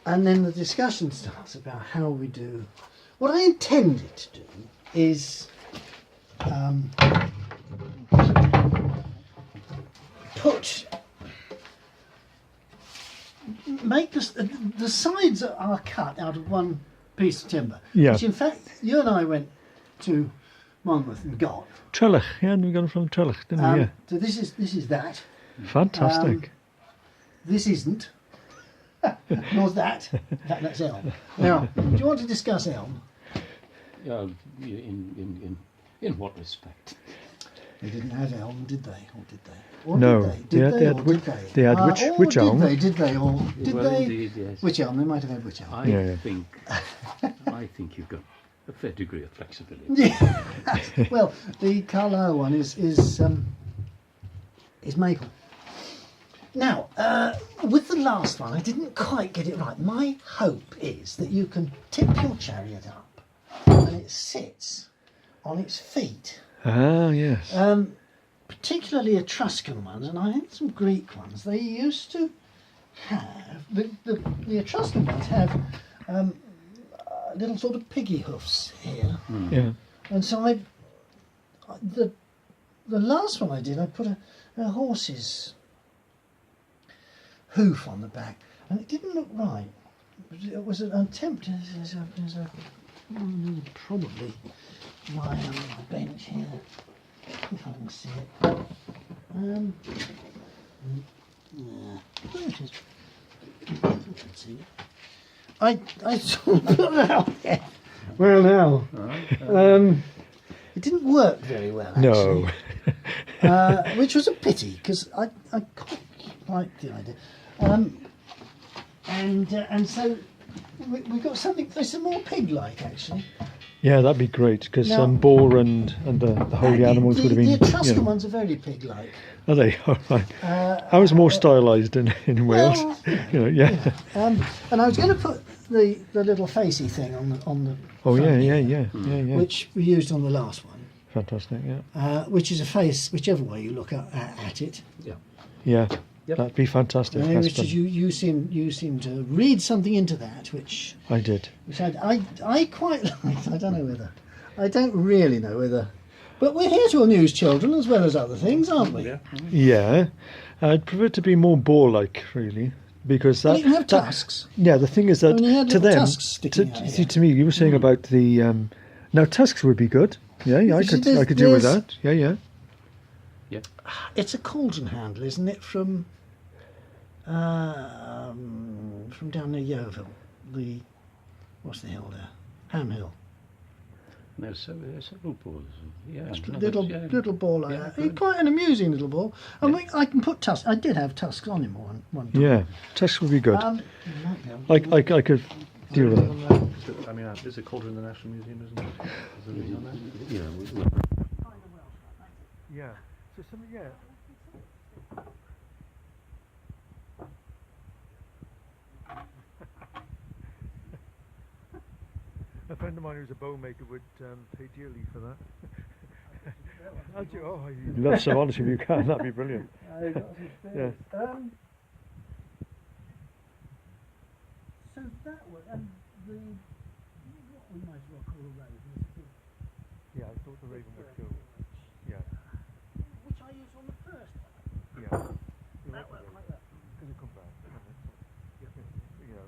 And then the discussion starts about how we do. What I intended to do is make the sides are cut out of one piece of timber. Yeah. Which in fact you and I went to Monmouth and got. Trellich, yeah, we got it from Trellich, didn't we? Yeah. So this is that. Fantastic. This isn't. Nor's that. That's elm. Now, do you want to discuss elm? In what respect? They didn't have elm, did they? Or did they? Or No, did they? Did they they? had Or wych- did they? they had wych elm. Did they? Or did Well, they? indeed, yes. Wych elm. They might have had wych elm. I think you've got a fair degree of flexibility. Yeah. Well, the Carlisle one is maple. Now, with the last one, I didn't quite get it right. My hope is that you can tip your chariot up and it sits on its feet. Ah, yes. Particularly Etruscan ones, and I had some Greek ones. They used to have the Etruscan ones have little sort of piggy hoofs here, Yeah. and so the last one I did, I put a horse's hoof on the back, and it didn't look right. It was an attempt. There's probably my bench here, if I can see it. Yeah, there it is. I can see it. I sort of put it out there. Well, now, it didn't work very well, actually. No. Which was a pity, because I quite liked the idea. And so we got something that's more pig-like, actually. Yeah, that'd be great, because Now- boar and the holy animals would have been. The Etruscan you know, ones are very pig-like. are they? All right. I was more stylised in Wales. Well, You know, yeah. And I was going to put the little facey thing on the Oh front yeah, here, yeah. which we used on the last one, Fantastic. Yeah. which is a face whichever way you look at it. Yeah. Yeah. Yep. That'd be fantastic. That's Richard, brilliant. you seem to read something into that, which I did. I quite liked. I don't really know whether, but we're here to amuse children as well as other things, aren't we? Yeah. Yeah. I'd prefer to be more boar-like, really, because Well, that. you can have that- tusks. Yeah, the thing is that Only had to little them, tusks sticking out here. to me, you were saying about the now tusks would be good. Yeah, I You see, could deal with there's- that. Yeah. It's a cauldron handle, isn't it? From down near Yeovil, what's the hill there? Ham Hill. There's several balls. Yeah. Little ball like Yeah, that. good. Quite an amusing little ball. I mean, I can put tusks. I did have tusks on him one time. Yeah, tusks would be good. You might be able I could deal with it. I mean, there's a cauldron in the National Museum, isn't there? Is there a reason on that? Yeah. Yeah. So yeah. A friend of mine who's a bow maker would pay dearly for that. You'd love some, honestly, if you can. That'd be brilliant. Yeah. So that was, and what we might as well call a raven, Yeah, I thought the raven would go. Yeah. which I used on the first one. Yeah. That worked like that. Because it come back. You know,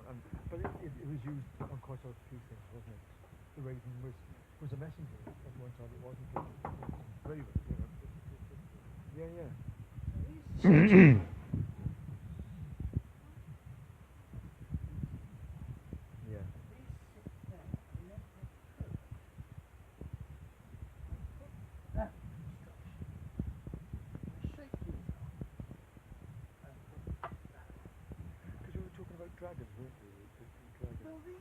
but it was used on quite a few things, wasn't it? The raven was a messenger at one time. It wasn't a raven. You know. Yeah. Yeah. Because we were talking about dragons, weren't we? Well, these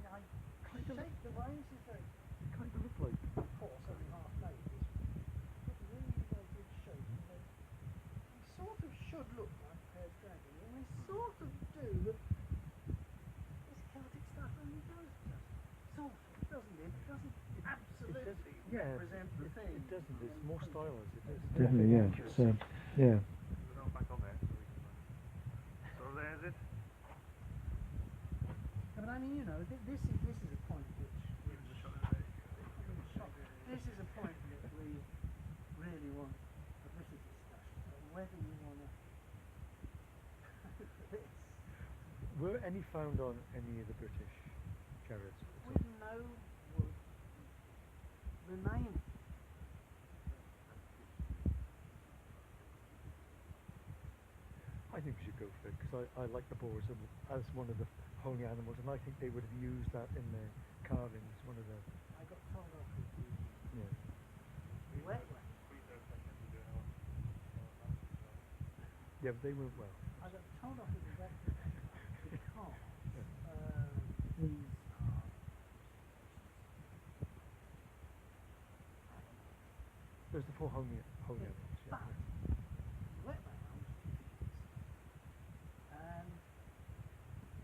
I kind of like the lines is very Kind of look like. coarse and half made. It's really well good shape. And they sort of should look like a pair of dragons, and they sort of do. But this Celtic stuff only does sort of, doesn't it? It doesn't absolutely represent the thing. It doesn't. It's more stylized. It is. Definitely, yeah. So, yeah. Back on there. So we can, But I mean, you know, this is a point which this is a point that we really want a bit of discussion about whether you want to this. Were any found on any of the British chariots? With no wood remaining. I think we should go for it because I like the boars as one of the holy animals, and I think they would have used that in their carvings. One of the I got told off with the wet one. Yeah, but they weren't well. I got told off with the wet one because these are There's the four holy animals. Yeah. but wetlands and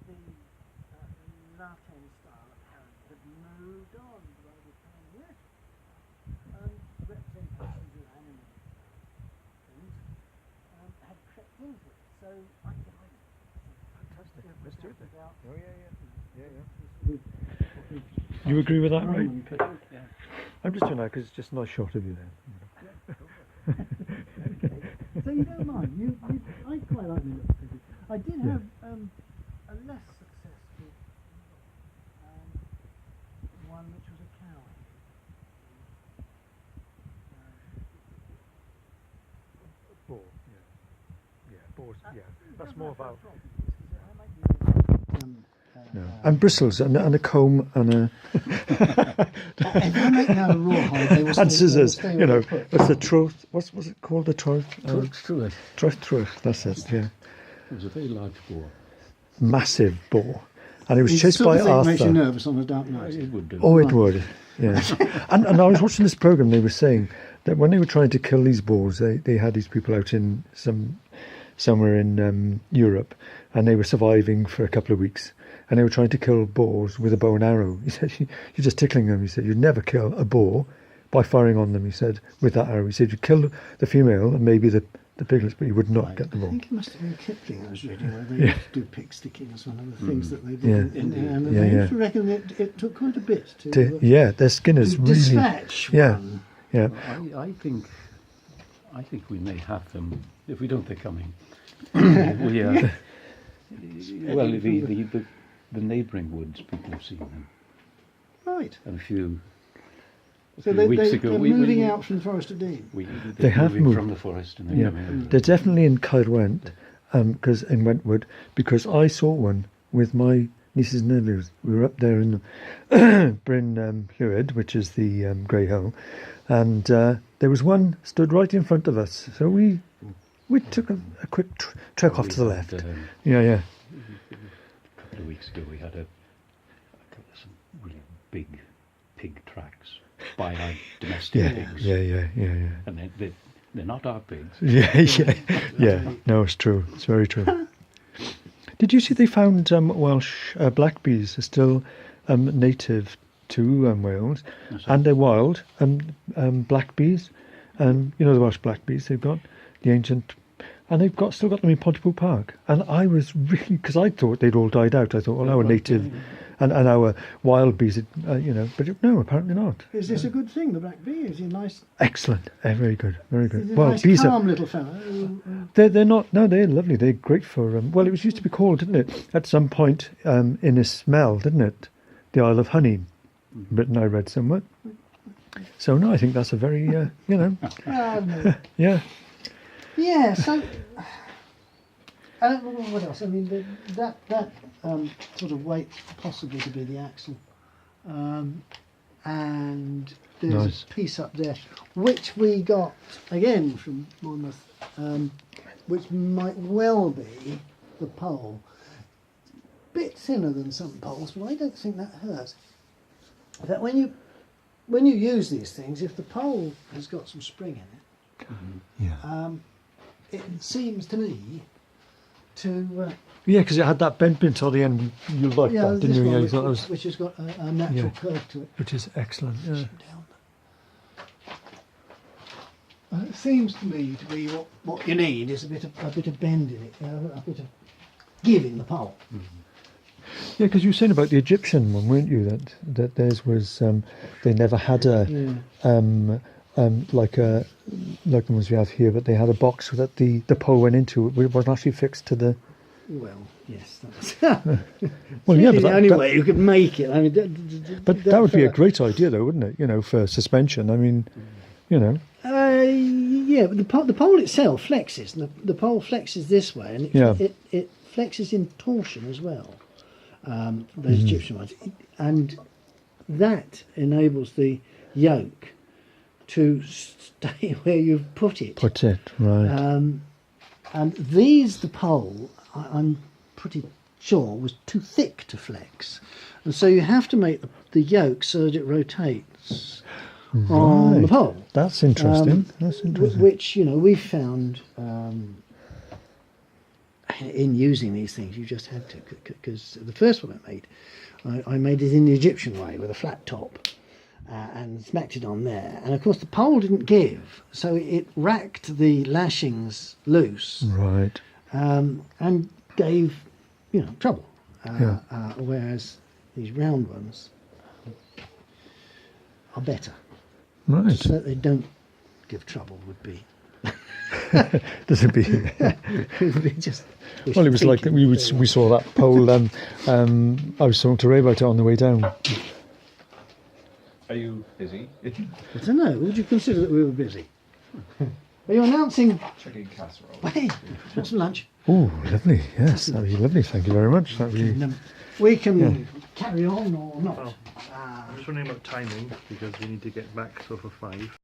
the Latin style apparently had moved on by the time yet. Representations of animal things had crept into it. So I Fantastic. Let's do it then. without Oh yeah. You agree with that, right? Yeah. I'm just doing that because it's just a nice shot of you then. So you don't mind? I quite like the look of it. I did have a less successful one, which was a cow. Boar. Yeah. Boars. Yeah. That's more about. No. And bristles and a comb and a If I make now a rawhide, they will and stay, scissors. they will stay You know, where they put. it's the truth. What's it called? The truth. True. Truth. That's it. Yeah. It was a very large boar. Massive boar, and it was It's chased sort by of thing Arthur. makes you nervous on a dark night. It would do. Oh, it would. Yeah. and I was watching this program. They were saying that when they were trying to kill these boars, they had these people out in somewhere in Europe, and they were surviving for a couple of weeks. And they were trying to kill boars with a bow and arrow. He said, "You're just tickling them." He said, "You'd never kill a boar by firing on them." He said, "With that arrow." He said, "You kill the female and maybe the piglets, but you would not get the I boar." think it must have been Kipling I was reading, where they used to do pig sticking as one of the things that they did. Yeah. And Yeah, I yeah. used to reckon it took quite a bit to Yeah, their skin is really. dispatch Yeah. one. Yeah. I think we may have them if we don't. They're coming. We well, the neighbouring woods, people have seen them. Right. And a few So weeks ago, they're moving out from the Forest of Dean. They have moving moved from the forest and they're Yeah, coming out. they're definitely in Caerwent, because in Wentwood, because I saw one with my nieces and nephews. We were up there in Bryn Llwyd, which is the Grey Hill, and there was one stood right in front of us. So we took a quick trek off to the left. Yeah. A couple of weeks ago, we had some really big pig tracks by our domestic pigs. Yeah. And they're not our pigs. Yeah. No, it's true. It's very true. Did you see they found Welsh black bees are still native to Wales, and they're wild black bees, and you know the Welsh black bees they've got, the ancient, and they've still got them in Pontypool Park. And I was really, because I thought they'd all died out. I thought, well, our native and our wild bees, but no, apparently not. Is this a good thing, the black bee? Is he nice? Excellent, very good. Is he Well, nice, bees calm little fellow? they're not. No, they're lovely. They're great for. Well, it was used to be called, didn't it, at some point in a smell, didn't it, the Isle of Honey, Britain. I read somewhere. So no, I think that's a very yeah. Yeah. So what else? I mean, that sort of weight possibly to be the axle, and there's Nice. a piece up there which we got again from Monmouth, which might well be the pole. Bit thinner than some poles, but I don't think that hurts. That when you use these things, if the pole has got some spring in it, it seems to me to Yeah, because it had that bent bit on the end. You liked that, didn't this you? one, Yeah, you thought that was, which has got a natural curve to it. which is excellent. Yeah. Down. It seems to me to be what you need is a bit of bend in it, a bit of give in the pole. Yeah, because you were saying about the Egyptian one, weren't you? That theirs was they never had a like the ones we have here, but they had a box that the pole went into. It wasn't actually fixed to the. Well, yes, that's Well, yeah, really but the only way you could make it. I mean, but that would be a great idea, though, wouldn't it? You know, for suspension. I mean, you know. Yeah, but the pole itself flexes. And the pole flexes this way, and it flexes in torsion as well. Those Egyptian ones, and that enables the yoke to stay where you've put it. Put it right. And the pole, I'm pretty sure, was too thick to flex, and so you have to make the yoke so that it rotates on the pole. That's interesting. That's interesting. Which we found in using these things, you just had to, because the first one I made it in the Egyptian way with a flat top. And smacked it on there, and of course the pole didn't give, so it racked the lashings loose, Right. And gave trouble. Whereas these round ones are better, Right. so that they don't give trouble would be. Does it be? Would be just. Well, it was like we saw that pole. I was talking to Ray about it on the way down. Are you busy? I don't know. Would you consider that we were busy? Are you announcing? Checking casserole. Hey, want some lunch? Oh, lovely. Yes, that'd be lovely. Thank you very much. That'd be. We can carry on or not. I'm just wondering about timing because we need to get back for 5.